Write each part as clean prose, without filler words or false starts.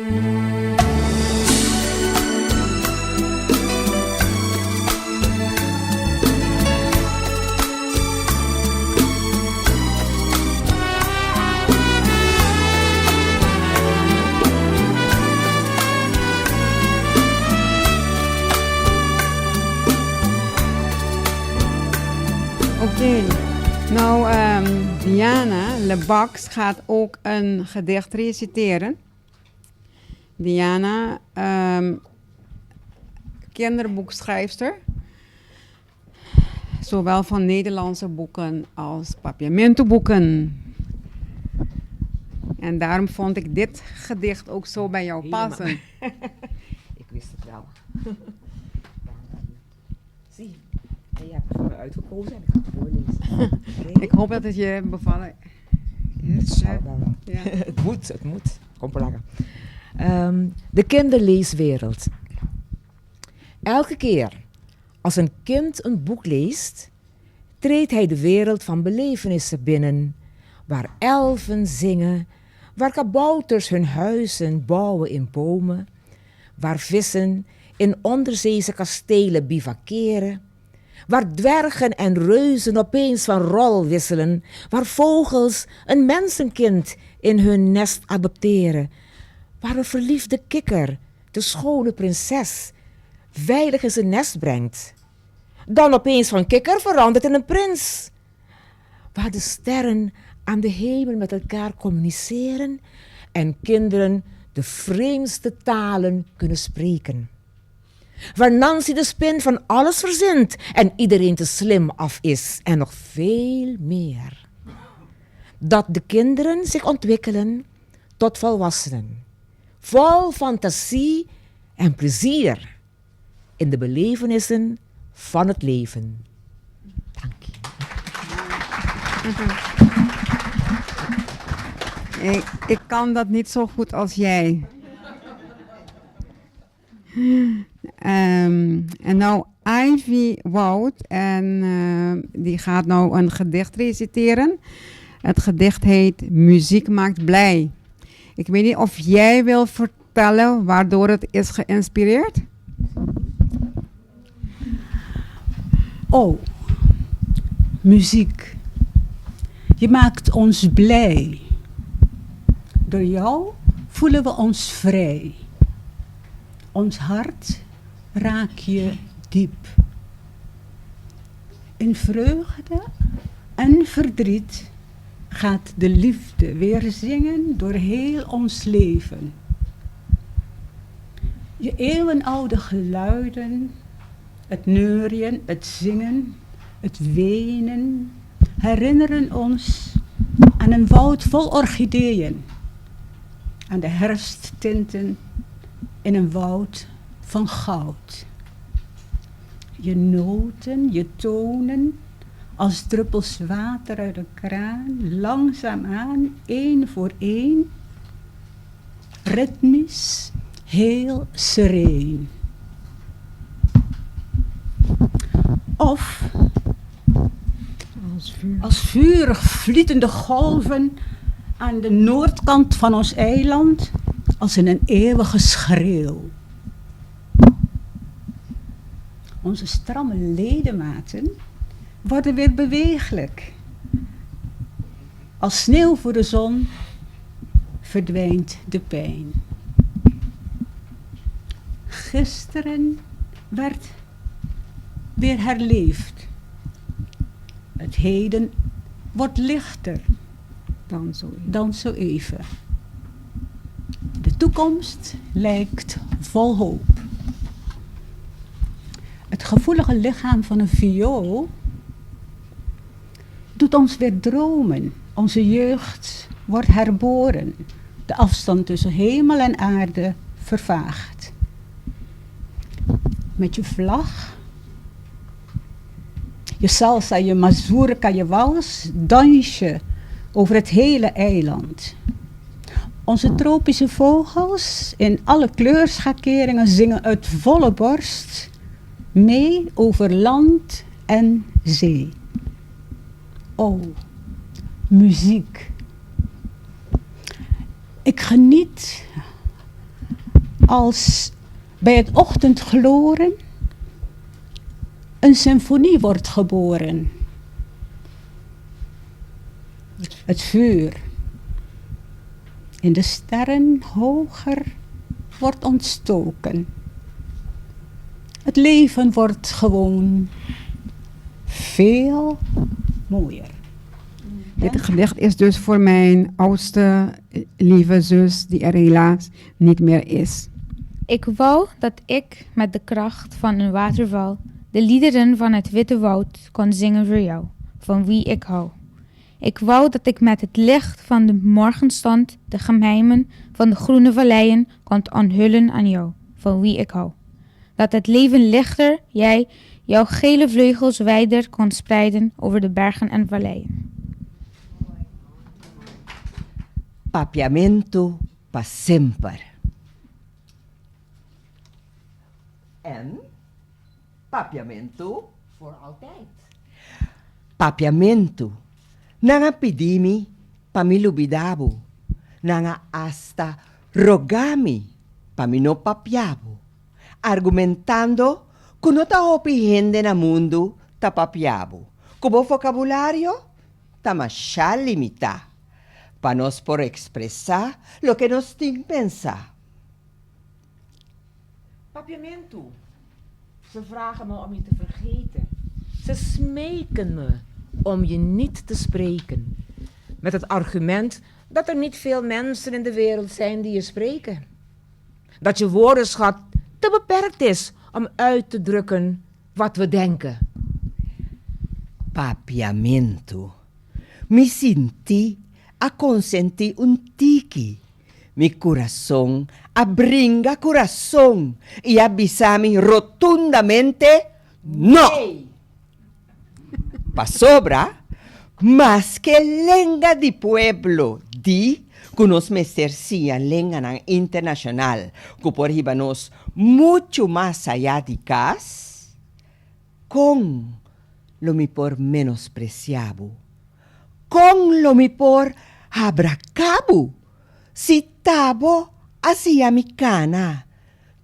Oké. Nou, Diana Lebax gaat ook een gedicht reciteren. Diana, kinderboekschrijfster. Zowel van Nederlandse boeken als papiamentoboeken. En daarom vond ik dit gedicht ook zo bij jou passen. Ik wist het wel. Zie, en je hebt het voor me uitgekozen en ik ga het voorlezen. Ik hoop dat het je bevallen is. Het zal wel. Ja. Het moet. Kom maar langer. De kinderleeswereld. Elke keer als een kind een boek leest, treedt hij de wereld van belevenissen binnen, waar elfen zingen, waar kabouters hun huizen bouwen in bomen, waar vissen in onderzeese kastelen bivakeren, waar dwergen en reuzen opeens van rol wisselen, waar vogels een mensenkind in hun nest adopteren, waar een verliefde kikker de schone prinses veilig in zijn nest brengt. Dan opeens van kikker verandert in een prins, waar de sterren aan de hemel met elkaar communiceren en kinderen de vreemdste talen kunnen spreken. Waar Nancy de spin van alles verzint en iedereen te slim af is en nog veel meer. Dat de kinderen zich ontwikkelen tot volwassenen, vol fantasie en plezier in de belevenissen van het leven. Dank je. Ik kan dat niet zo goed als jij. En nou Ivy Wout, en die gaat nou een gedicht reciteren. Het gedicht heet Muziek maakt blij. Ik weet niet of jij wil vertellen waardoor het is geïnspireerd? Oh, muziek. Je maakt ons blij. Door jou voelen we ons vrij. Ons hart raak je diep. In vreugde en verdriet gaat de liefde weer zingen door heel ons leven. Je eeuwenoude geluiden, het neurien, het zingen, het wenen, herinneren ons aan een woud vol orchideeën, aan de herfsttinten in een woud van goud. Je noten, je tonen, als druppels water uit een kraan, langzaamaan, één voor één, ritmisch, heel sereen. Of als vurig vlietende golven aan de noordkant van ons eiland, als in een eeuwige schreeuw. Onze stramme ledematen worden weer beweeglijk. Als sneeuw voor de zon verdwijnt de pijn. Gisteren werd weer herleefd. Het heden wordt lichter dan zo even. De toekomst lijkt vol hoop. Het gevoelige lichaam van een viool doet ons weer dromen. Onze jeugd wordt herboren. De afstand tussen hemel en aarde vervaagt. Met je vlag, je salsa, je mazurka, je wals, dans je over het hele eiland. Onze tropische vogels in alle kleurschakeringen zingen uit volle borst mee over land en zee. Oh, muziek. Ik geniet als bij het ochtendgloren een symfonie wordt geboren. Het vuur in de sterren hoger wordt ontstoken. Het leven wordt gewoon veel mooier. Dit gedicht is dus voor mijn oudste lieve zus, die er helaas niet meer is. Ik wou dat ik met de kracht van een waterval de liederen van het witte woud kon zingen voor jou, van wie ik hou. Ik wou dat ik met het licht van de morgenstond de geheimen van de groene valleien kon onthullen aan jou, van wie ik hou. Dat het leven lichter, jij, jouw gele vleugels wijder kon spreiden over de bergen en valleien. Papiamento pa sempre. En papiamento Voor altijd. papiamento. Nanga pidimi pamilubidabo. Nanga hasta rogami pamino papiabo. Argumentando kuno ta hopi hende na mundo ta papiabo. Kubo vocabulario ta masha limita. Panos por expressar lo que nos tin pensar. Papiamento. Ze vragen me om je te vergeten. Ze smeken me om je niet te spreken. Met het argument dat er niet veel mensen in de wereld zijn die je spreken. Dat je woordenschat te beperkt is om uit te drukken wat we denken. Papiamento. Mi sinti a consenti un tiki. Mi corazón abringa corazón y avisami rotundamente no. Pa sobra, más que lenga di pueblo, di kunos mestersia lenga nang internacional, por hibanos mucho más allá di cas, con lo mi por menospreciabo, con lo mi por abracabo, si tabo hacia mi cana,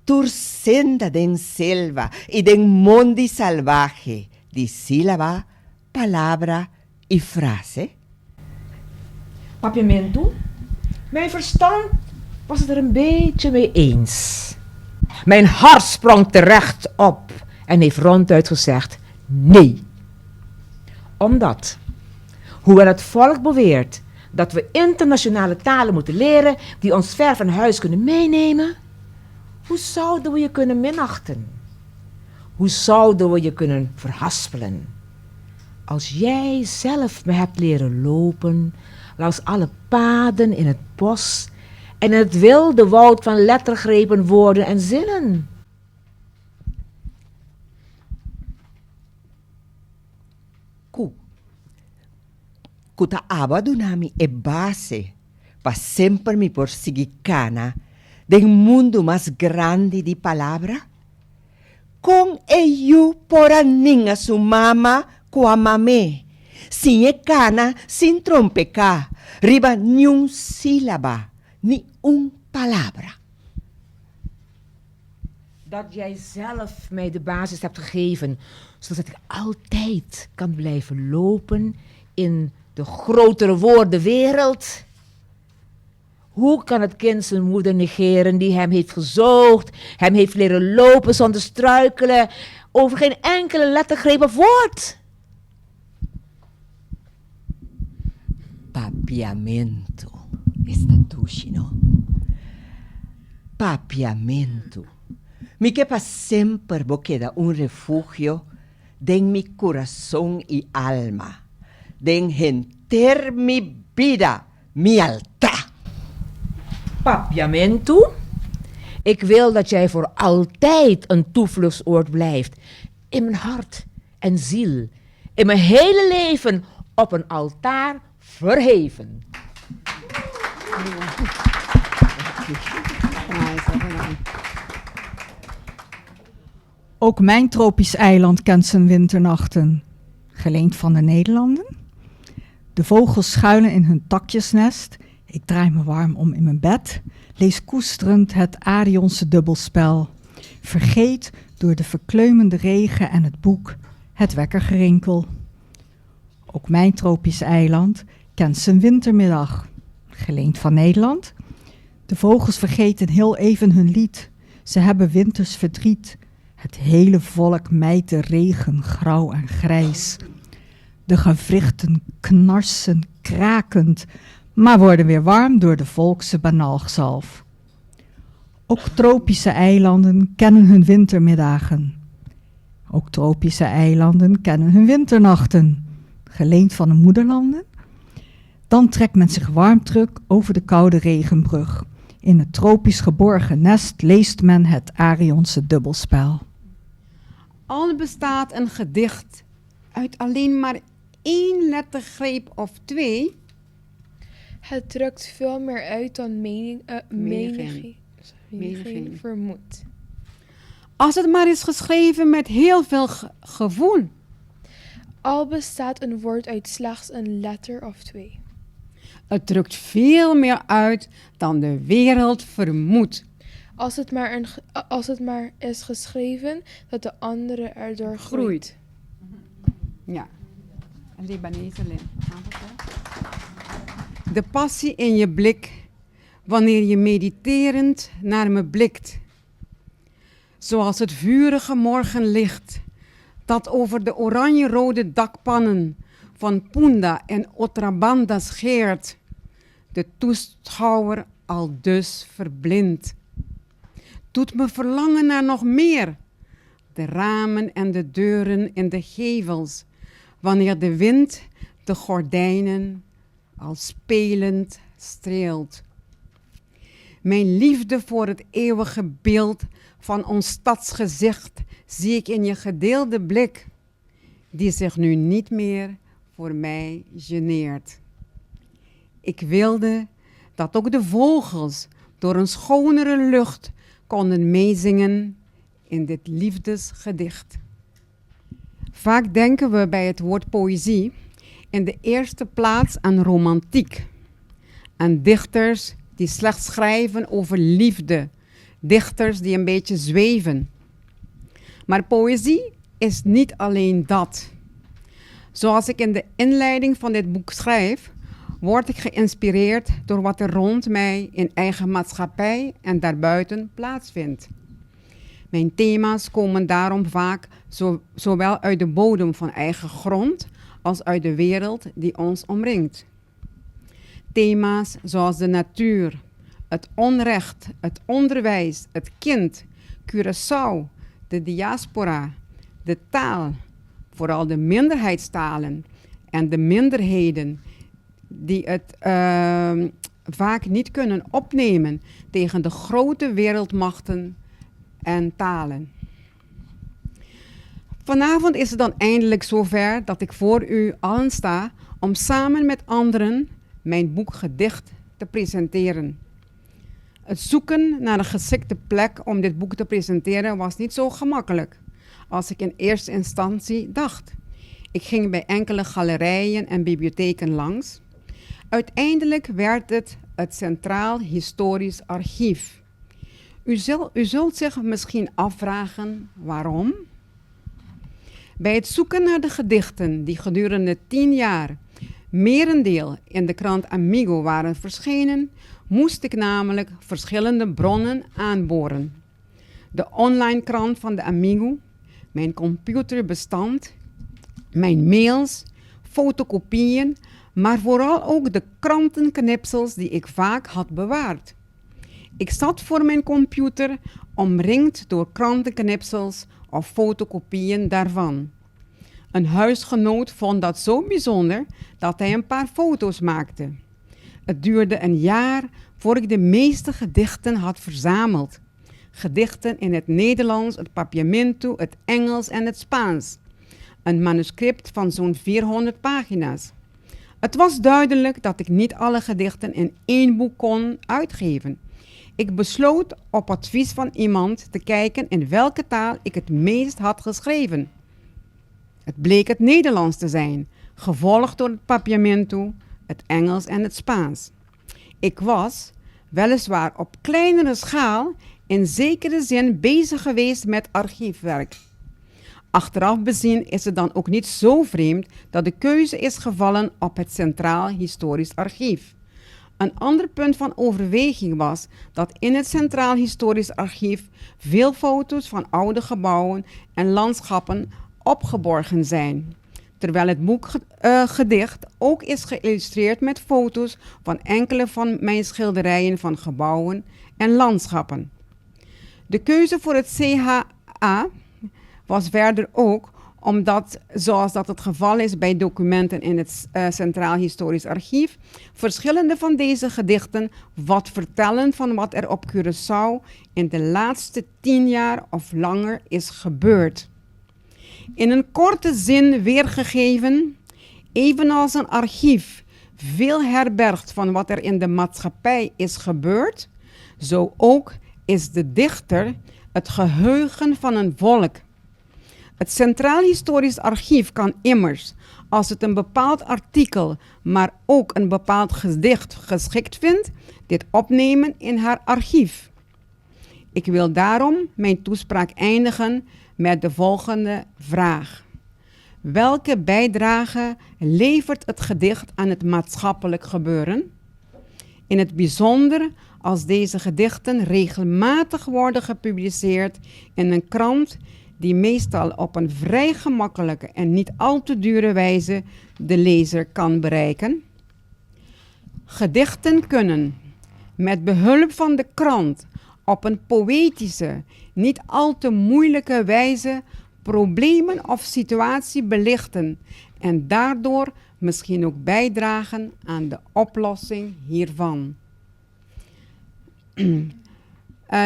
tursenda den selva y den mondi salvaje, di sílaba, palabra y frase. Papiamento, mijn verstand was het er een beetje mee eens. Mijn hart sprong terecht op en heeft ronduit gezegd nee. Omdat, hoewel het volk beweert dat we internationale talen moeten leren die ons ver van huis kunnen meenemen, hoe zouden we je kunnen minachten? Hoe zouden we je kunnen verhaspelen? Als jij zelf me hebt leren lopen langs alle paden in het bos en in het wilde woud van lettergrepen, woorden en zinnen. Kuta abado nami e base pa sempre mi porsigicana del mundo más grande di palabra? Con eu por aninga su mama qua mame, sin e cana, sin trompeca, riba ni un sílaba, ni un palabra. Dat jij zelf mij de basis hebt gegeven, zodat ik altijd kan blijven lopen in de grotere woordenwereld. Hoe kan het kind zijn moeder negeren die hem heeft gezoogd, hem heeft leren lopen zonder struikelen, over geen enkele lettergreep of woord? Papiamento, esta tushi, no? Papiamento. Mi que pa sempre bo queda un refugio den mi corazón y alma, den genter mi vida, mi altar. Papiamento? Ik wil dat jij voor altijd een toevluchtsoord blijft. In mijn hart en ziel. In mijn hele leven op een altaar verheven. Ook mijn tropisch eiland kent zijn winternachten. Geleend van de Nederlanden. De vogels schuilen in hun takjesnest Ik draai me warm om in mijn bed, lees koesterend het Arionse dubbelspel. Vergeet door de verkleumende regen en het boek het wekkergerinkel. Ook mijn tropisch eiland kent zijn wintermiddag, geleend van Nederland. De vogels vergeten heel even hun lied, ze hebben winters verdriet. Het hele volk mijt de regen grauw en grijs. De gewrichten knarsen krakend, maar worden weer warm door de volkse banalgzalf. Ook tropische eilanden kennen hun wintermiddagen. Ook tropische eilanden kennen hun winternachten, geleend van de moederlanden. Dan trekt men zich warm terug over de koude regenbrug. In het tropisch geborgen nest leest men het Arionse dubbelspel. Al bestaat een gedicht uit alleen maar 1 lettergreep of 2... Het drukt veel meer uit dan Menigeen menigeen vermoedt. Als het maar is geschreven met heel veel gevoel. Al bestaat een woord uit slechts een letter of 2. Het drukt veel meer uit dan de wereld vermoedt. Als het maar is geschreven dat de andere erdoor groeit. Ja, een Libanese lin. De passie in je blik, wanneer je mediterend naar me blikt. Zoals het vurige morgenlicht, dat over de oranje-rode dakpannen van Punda en Otrabanda scheert. De toeschouwer al dus verblindt. Doet me verlangen naar nog meer. De ramen en de deuren in de gevels, wanneer de wind de gordijnen al spelend streelt. Mijn liefde voor het eeuwige beeld van ons stadsgezicht zie ik in je gedeelde blik, die zich nu niet meer voor mij geneert. Ik wilde dat ook de vogels door een schonere lucht konden meezingen in dit liefdesgedicht. Vaak denken we bij het woord poëzie in de eerste plaats aan romantiek, aan dichters die slechts schrijven over liefde, dichters die een beetje zweven. Maar poëzie is niet alleen dat. Zoals ik in de inleiding van dit boek schrijf, word ik geïnspireerd door wat er rond mij in eigen maatschappij en daarbuiten plaatsvindt. Mijn thema's komen daarom vaak zowel uit de bodem van eigen grond als uit de wereld die ons omringt. Thema's zoals de natuur, het onrecht, het onderwijs, het kind, Curaçao, de diaspora, de taal, vooral de minderheidstalen en de minderheden die het vaak niet kunnen opnemen tegen de grote wereldmachten en talen. Vanavond is het dan eindelijk zover dat ik voor u allen sta om samen met anderen mijn boek gedicht te presenteren. Het zoeken naar een geschikte plek om dit boek te presenteren was niet zo gemakkelijk als ik in eerste instantie dacht. Ik ging bij enkele galerijen en bibliotheken langs. Uiteindelijk werd het Centraal Historisch Archief. U zult zich misschien afvragen waarom. Bij het zoeken naar de gedichten die gedurende 10 jaar merendeel in de krant Amigo waren verschenen, moest ik namelijk verschillende bronnen aanboren. De online krant van de Amigo, mijn computerbestand, mijn mails, fotokopieën, maar vooral ook de krantenknipsels die ik vaak had bewaard. Ik zat voor mijn computer omringd door krantenknipsels of fotokopieën daarvan. Een huisgenoot vond dat zo bijzonder dat hij een paar foto's maakte. Het duurde een jaar voor ik de meeste gedichten had verzameld. Gedichten in het Nederlands, het Papiamento, het Engels en het Spaans. Een manuscript van zo'n 400 pagina's. Het was duidelijk dat ik niet alle gedichten in 1 boek kon uitgeven. Ik besloot op advies van iemand te kijken in welke taal ik het meest had geschreven. Het bleek het Nederlands te zijn, gevolgd door het Papiamento, het Engels en het Spaans. Ik was, weliswaar op kleinere schaal, in zekere zin bezig geweest met archiefwerk. Achteraf bezien is het dan ook niet zo vreemd dat de keuze is gevallen op het Centraal Historisch Archief. Een ander punt van overweging was dat in het Centraal Historisch Archief veel foto's van oude gebouwen en landschappen opgeborgen zijn. Terwijl het boekgedicht ook is geïllustreerd met foto's van enkele van mijn schilderijen van gebouwen en landschappen. De keuze voor het CHA was verder ook omdat, zoals dat het geval is bij documenten in het Centraal Historisch Archief, verschillende van deze gedichten wat vertellen van wat er op Curaçao in de laatste 10 jaar of langer is gebeurd. In een korte zin weergegeven, evenals een archief veel herbergt van wat er in de maatschappij is gebeurd, zo ook is de dichter het geheugen van een volk. Het Centraal Historisch Archief kan immers, als het een bepaald artikel, maar ook een bepaald gedicht geschikt vindt, dit opnemen in haar archief. Ik wil daarom mijn toespraak eindigen met de volgende vraag. Welke bijdrage levert het gedicht aan het maatschappelijk gebeuren? In het bijzonder als deze gedichten regelmatig worden gepubliceerd in een krant die meestal op een vrij gemakkelijke en niet al te dure wijze de lezer kan bereiken. Gedichten kunnen met behulp van de krant op een poëtische, niet al te moeilijke wijze problemen of situatie belichten en daardoor misschien ook bijdragen aan de oplossing hiervan.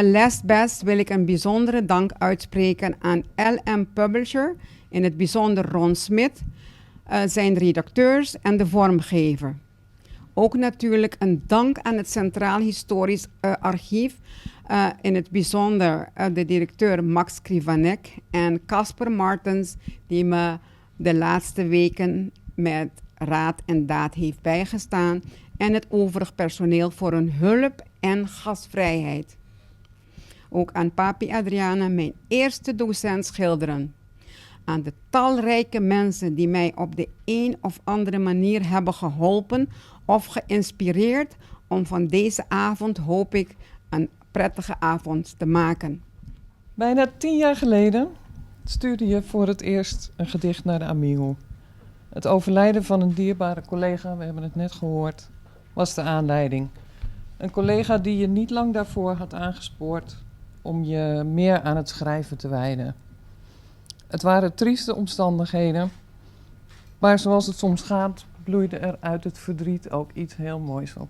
Last best wil ik een bijzondere dank uitspreken aan LM Publisher, in het bijzonder Ron Smit, zijn redacteurs en de vormgever. Ook natuurlijk een dank aan het Centraal Historisch Archief, in het bijzonder de directeur Max Krivanek en Casper Martens, die me de laatste weken met raad en daad heeft bijgestaan, en het overig personeel voor hun hulp en gastvrijheid. Ook aan Papi Adriana, mijn eerste docent schilderen. Aan de talrijke mensen die mij op de een of andere manier hebben geholpen of geïnspireerd om van deze avond, hoop ik, een prettige avond te maken. Bijna 10 jaar geleden stuurde je voor het eerst een gedicht naar de Amigo. Het overlijden van een dierbare collega, we hebben het net gehoord, was de aanleiding. Een collega die je niet lang daarvoor had aangespoord om je meer aan het schrijven te wijden. Het waren trieste omstandigheden, maar zoals het soms gaat, bloeide er uit het verdriet ook iets heel moois op.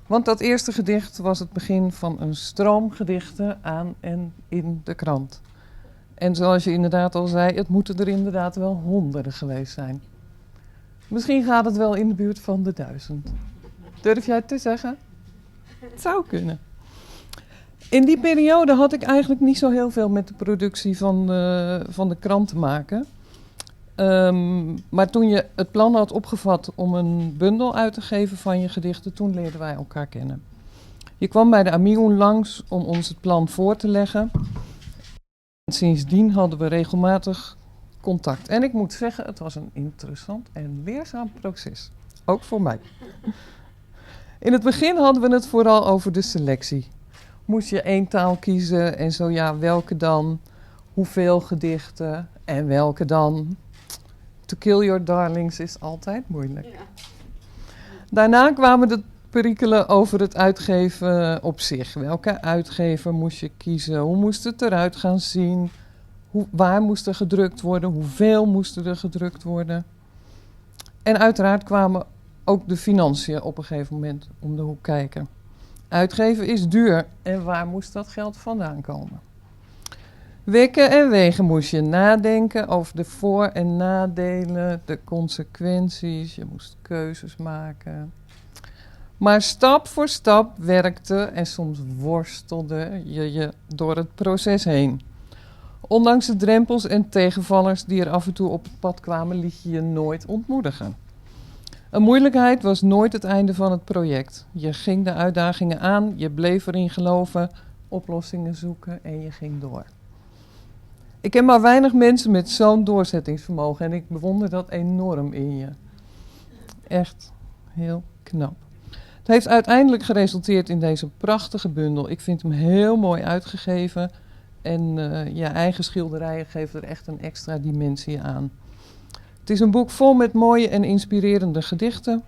Want dat eerste gedicht was het begin van een stroom gedichten aan en in de krant. En zoals je inderdaad al zei, het moeten er inderdaad wel honderden geweest zijn. Misschien gaat het wel in de buurt van de 1000. Durf jij het te zeggen? Het zou kunnen. In die periode had ik eigenlijk niet zo heel veel met de productie van de krant te maken. Maar toen je het plan had opgevat om een bundel uit te geven van je gedichten, toen leerden wij elkaar kennen. Je kwam bij de Amigo langs om ons het plan voor te leggen. En sindsdien hadden we regelmatig contact. En ik moet zeggen, het was een interessant en leerzaam proces. Ook voor mij. In het begin hadden we het vooral over de selectie. Moest je 1 taal kiezen en zo ja, welke dan? Hoeveel gedichten en welke dan? To kill your darlings is altijd moeilijk. Ja. Daarna kwamen de perikelen over het uitgeven op zich. Welke uitgever moest je kiezen? Hoe moest het eruit gaan zien? Waar moest er gedrukt worden? Hoeveel moest er gedrukt worden? En uiteraard kwamen ook de financiën op een gegeven moment om de hoek kijken. Uitgeven is duur en waar moest dat geld vandaan komen? Wekken en wegen moest je nadenken over de voor- en nadelen, de consequenties. Je moest keuzes maken. Maar stap voor stap werkte en soms worstelde je door het proces heen. Ondanks de drempels en tegenvallers die er af en toe op het pad kwamen, liet je je nooit ontmoedigen. Een moeilijkheid was nooit het einde van het project. Je ging de uitdagingen aan, je bleef erin geloven, oplossingen zoeken en je ging door. Ik ken maar weinig mensen met zo'n doorzettingsvermogen en ik bewonder dat enorm in je. Echt heel knap. Het heeft uiteindelijk geresulteerd in deze prachtige bundel. Ik vind hem heel mooi uitgegeven en je eigen schilderijen geven er echt een extra dimensie aan. Het is een boek vol met mooie en inspirerende gedichten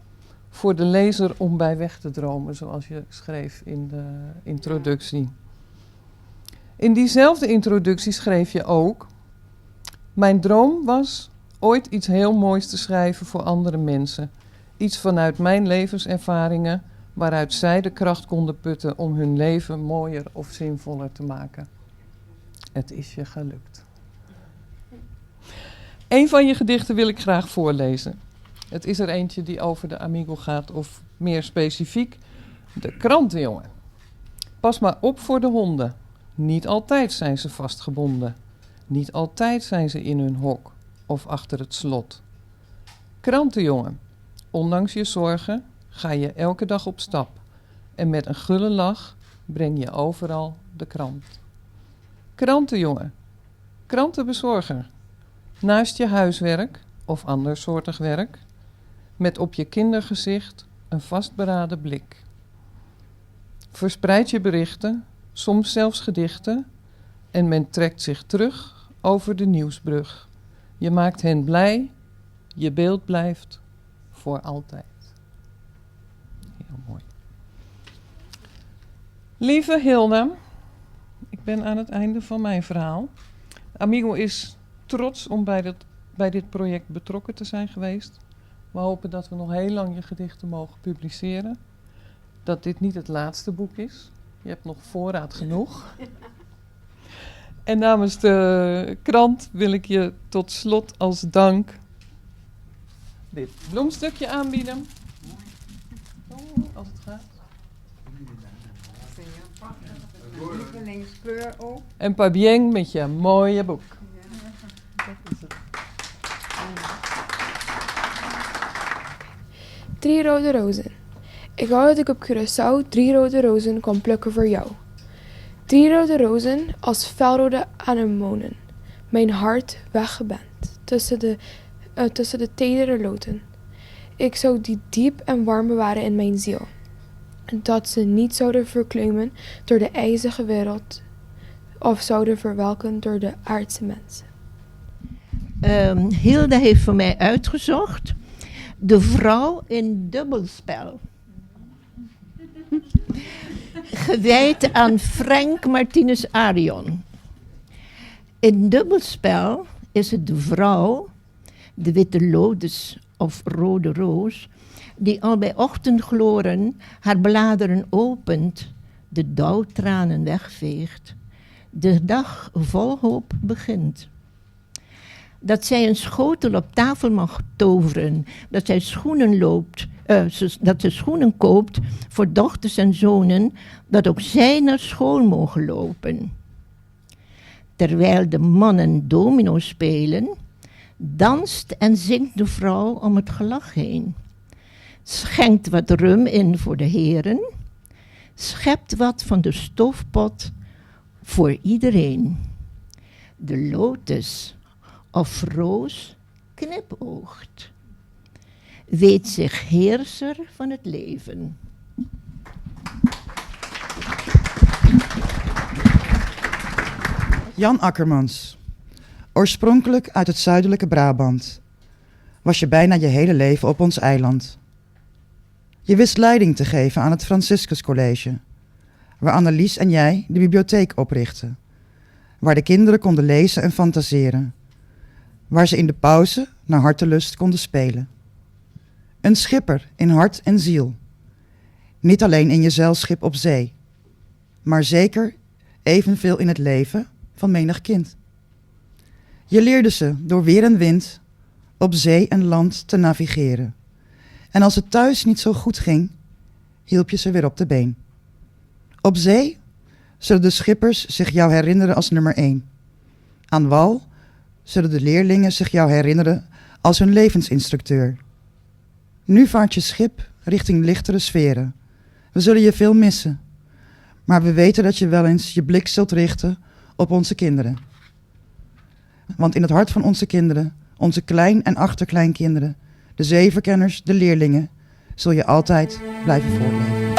voor de lezer om bij weg te dromen, zoals je schreef in de introductie. In diezelfde introductie schreef je ook: mijn droom was ooit iets heel moois te schrijven voor andere mensen. Iets vanuit mijn levenservaringen, waaruit zij de kracht konden putten om hun leven mooier of zinvoller te maken. Het is je gelukt. Een van je gedichten wil ik graag voorlezen. Het is er eentje die over de Amigo gaat, of meer specifiek, de krantenjongen. Pas maar op voor de honden. Niet altijd zijn ze vastgebonden. Niet altijd zijn ze in hun hok of achter het slot. Krantenjongen, ondanks je zorgen ga je elke dag op stap. En met een gulle lach breng je overal de krant. Krantenjongen, krantenbezorger. Naast je huiswerk of andersoortig werk, met op je kindergezicht een vastberaden blik. Verspreid je berichten, soms zelfs gedichten, en men trekt zich terug over de nieuwsbrug. Je maakt hen blij, je beeld blijft voor altijd. Heel mooi. Lieve Hilda, ik ben aan het einde van mijn verhaal. Amigo is trots om bij dit project betrokken te zijn geweest. We hopen dat we nog heel lang je gedichten mogen publiceren. Dat dit niet het laatste boek is. Je hebt nog voorraad genoeg. En namens de krant wil ik je tot slot als dank dit bloemstukje aanbieden. Oh, als het gaat. Lievelingskleur ook. En Pabieng met je mooie boek. Dat is het. 3 rode rozen. Ik wou dat ik op Curaçao 3 rode rozen kon plukken voor jou. 3 rode rozen als felrode anemonen. Mijn hart weggebend tussen de tedere loten. Ik zou die diep en warm bewaren in mijn ziel. Dat ze niet zouden verkleumden door de ijzige wereld of zouden verwelken door de aardse mensen. Hilda heeft voor mij uitgezocht De vrouw in dubbelspel. Gewijd aan Frank Martinez Arion. In dubbelspel is het de vrouw, de witte lotus of rode roos, die al bij ochtendgloren haar bladeren opent, de dauwtranen wegveegt, de dag vol hoop begint. Dat zij een schotel op tafel mag toveren, dat zij dat ze schoenen koopt voor dochters en zonen, dat ook zij naar school mogen lopen. Terwijl de mannen domino spelen, danst en zingt de vrouw om het gelach heen. Schenkt wat rum in voor de heren, schept wat van de stofpot voor iedereen. De lotus of roos knipoogt, weet zich heerser van het leven. Jan Akkermans, oorspronkelijk uit het zuidelijke Brabant, was je bijna je hele leven op ons eiland. Je wist leiding te geven aan het Franciscus College, waar Annelies en jij de bibliotheek oprichtten, waar de kinderen konden lezen en fantaseren, waar ze in de pauze naar hartelust konden spelen. Een schipper in hart en ziel, niet alleen in je zeilschip op zee, maar zeker evenveel in het leven van menig kind. Je leerde ze door weer en wind op zee en land te navigeren. En als het thuis niet zo goed ging, hielp je ze weer op de been. Op zee zullen de schippers zich jou herinneren als nummer 1. Aan wal zullen de leerlingen zich jou herinneren als hun levensinstructeur. Nu vaart je schip richting lichtere sferen. We zullen je veel missen. Maar we weten dat je wel eens je blik zult richten op onze kinderen. Want in het hart van onze kinderen, onze klein- en achterkleinkinderen, de zeeverkenners, de leerlingen, zul je altijd blijven voortleven.